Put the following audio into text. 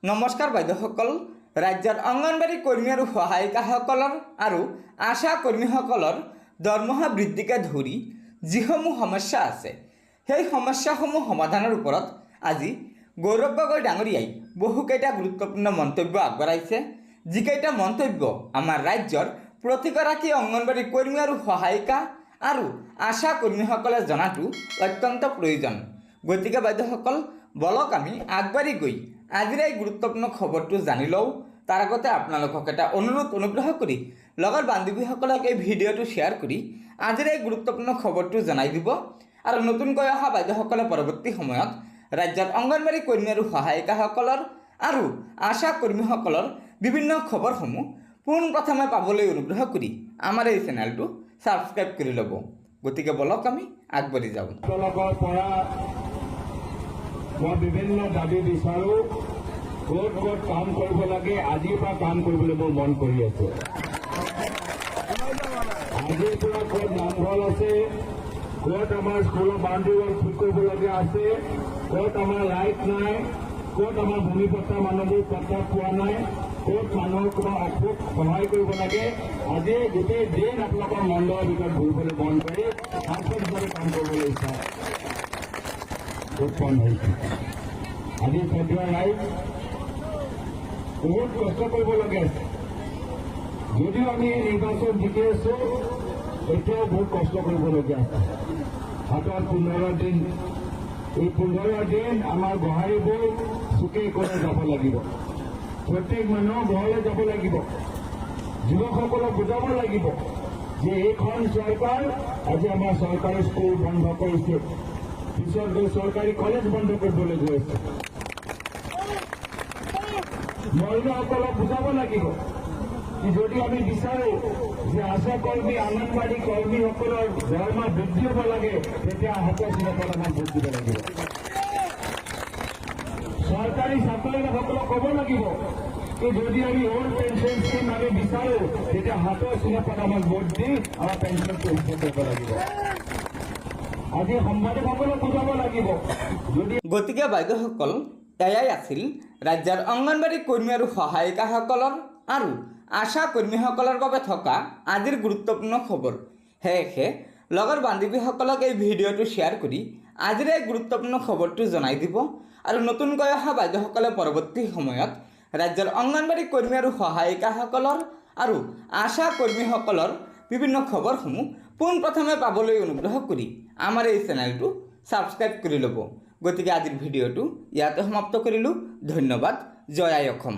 নমস্কাৰ বাইদেউসকল, ৰাজ্যৰ অংগনবাড়ী কৰ্মী আৰু সহায়িকাসকলৰ আৰু আশা কৰ্মীসকলৰ দৰমহা বৃদ্ধিকে ধৰি যিসমূহ সমস্যা আছে সেই সমস্যাসমূহ সমাধানৰ ওপৰত আজি গৌৰৱ গগৈ ডাঙৰীয়াই বহুকেইটা গুৰুত্বপূৰ্ণ মন্তব্য আগবঢ়াইছে। যিকেইটা মন্তব্য আমাৰ ৰাজ্যৰ প্ৰতিগৰাকী অংগনবাড়ী কৰ্মী আৰু সহায়িকা আৰু আশা কৰ্মীসকলে জনাটো অত্যন্ত প্ৰয়োজন। গতিকে বাইদেউসকল, বলক আমি আগবাঢ়ি গৈ আজিৰ এই গুৰুত্বপূৰ্ণ খবৰটো জানি লওঁ। তাৰ আগতে আপোনালোকক এটা অনুগ্ৰহ কৰি লগৰ বান্ধৱীসকলক এই ভিডিঅ'টো শ্বেয়াৰ কৰি আজিৰ এই গুৰুত্বপূৰ্ণ খবৰটো জনাই দিব। আৰু নতুনকৈ অহা বাইদেউসকলে পৰৱৰ্তী সময়ত ৰাজ্যৰ অংগনবাড়ী কৰ্মী আৰু সহায়িকাসকলৰ আৰু আশা কৰ্মীসকলৰ বিভিন্ন খবৰসমূহ পোনপ্ৰথমে পাবলৈ অনুগ্ৰহ কৰি আমাৰ এই চেনেলটো ছাবস্ক্ৰাইব কৰি ল'ব। গতিকে বলক আমি আগবাঢ়ি যাওঁ। মই বিভিন্ন দাবী বিচাৰোঁ, ক'ত ক'ত কাম কৰিব লাগে আজিৰ পৰা কাম কৰিবলৈ মোৰ মন কৰি আছে। আজিৰ পৰা ক'ত নামঘৰ আছে, ক'ত আমাৰ স্কুলৰ বাউণ্ডেৰী ঠিক কৰিবলগীয়া আছে, ক'ত আমাৰ লাইট নাই, ক'ত আমাৰ ভূমিপত্তা মানুহবোৰ পত্তা পোৱা নাই, ক'ত মানুহৰ কিবা অসুখ সহায় কৰিব লাগে, আজি গোটেই দিন আপোনালোকৰ মণ্ডলৰ ভিতৰত ঘূৰিবলৈ মন কৰি সাংসদ হিচাপে কাম কৰিবলৈ ইচ্ছা উৎপন্ন হৈছে। আজি সন্ধিয়া ৰাইজ বহুত কষ্ট কৰিবলগীয়া আছে। যদিও আমি এই নিৰ্বাচন জিকি আছো, এতিয়াও বহুত কষ্ট কৰিবলগীয়া আছে। হাতত 15 দিন, এই 15 দিন আমাৰ গোহাৰিবোৰ চুকে কোণে যাব লাগিব। প্ৰত্যেক মানুহৰ ঘৰলৈ যাব লাগিব। যুৱকসকলক বুজাব লাগিব যে এইখন চৰকাৰ আজি আমাৰ চৰকাৰী স্কুল বন্ধ কৰিছে, পিছত গৈ চৰকাৰী কলেজ বন্ধ কৰিবলৈ গৈ আছে। মহিলাসকলক বুজাব লাগিব যে যদি আমি বিচাৰোঁ যে আশা কৰ্মী, অংগনবাড়ী কৰ্মীসকলৰ দৰমহা বৃদ্ধি হ'ব লাগে, তেতিয়া হাতৰ চিনাপত আমাক ভোট দিব লাগিব। চৰকাৰী চাকৰিয়ালসকলক ক'ব লাগিব যে যদি আমি অল্ড পেঞ্চন স্কিম আমি বিচাৰোঁ, তেতিয়া হাতৰ চিনাপত আমাক ভোট দি আমাৰ পেঞ্চনটো উচ্চ কৰিব লাগিব। আজি সাংবাদিকসকলক বুজাব লাগিব। গতিকে বাইদেউসকল, এয়াই আছিল ৰাজ্যৰ অংগনবাড়ী কৰ্মী আৰু সহায়িকাসকলৰ আৰু আশা কৰ্মীসকলৰ বাবে থকা আজিৰ গুৰুত্বপূৰ্ণ খবৰ। সেয়েহে লগৰ বান্ধৱীসকলক এই ভিডিঅ'টো শ্বেয়াৰ কৰি আজিৰ এই গুৰুত্বপূৰ্ণ খবৰটো জনাই দিব। আৰু নতুনকৈ অহা বাইদেউসকলে পৰৱৰ্তী সময়ত ৰাজ্যৰ অংগনবাড়ী কৰ্মী আৰু সহায়িকাসকলৰ আৰু আশা কৰ্মীসকলৰ বিভিন্ন খবৰসমূহ পোনপ্ৰথমে পাবলৈ অনুগ্ৰহ কৰি আমাৰ এই চেনেলটো ছাবস্ক্ৰাইব কৰি ল'ব। গতিকে আজিৰ ভিডিঅ'টো ইয়াতে সমাপ্ত কৰিলোঁ। ধন্যবাদ। জয় আই অসম।